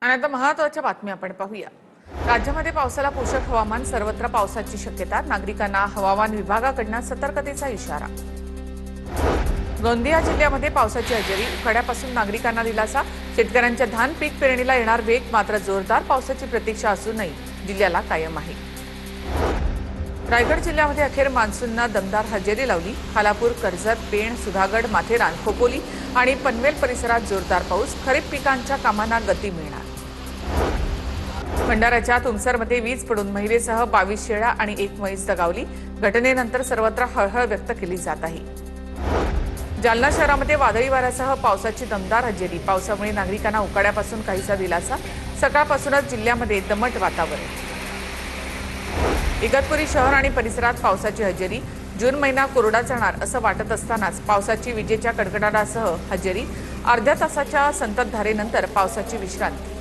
आणि आता महत्त्वाच्या बातम्या आपण पाहूया। राज्यामध्ये पावसाला पोषक हवामान, सर्वत्र पावसाची शक्यता, नागरिकांना हवामान विभागाकडून सतर्कतेचा इशारा। गोंदिया जिल्ह्यामध्ये पावसाची हजेरी, उकाड्यापासून नागरिकांना दिलासा, शेतकऱ्यांच्या धान पीक पेरणीला येणार वेग, मात्र जोरदार पावसाची प्रतीक्षा असूनही जिल्ह्याला कायम आहे। रायगड जिल्ह्यामध्ये अखेर मान्सूननं दमदार हजेरी लावली। खालापूर, कर्जत, पेण, सुधागड, माथेरान, खोपोली आणि पनवेल परिसरात जोरदार पाऊस, खरीप पिकांच्या कामांना गती मिळणार। भंडाऱ्याच्या तुमसरमध्ये वीज पडून महिलेसह 22 शेळ्या आणि 1 म्हैस दगावली। घटनेनंतर सर्वत्र हळहळ व्यक्त केली जात आहे। जालना शहरामध्ये वादळी वाऱ्यासह पावसाची दमदार हजेरी, पावसामुळे नागरिकांना उकाड्यापासून काहीसा दिलासा, सकाळपासूनच जिल्ह्यामध्ये दमट वातावरण। इगतपुरी शहर आणि परिसरात पावसाची हजेरी, जून महिना कोरडा जाणार असं वाटत असतानाच पावसाची विजेच्या कडकडाटासह हजेरी, अर्ध्या तासाच्या संततधारेनंतर पावसाची विश्रांती।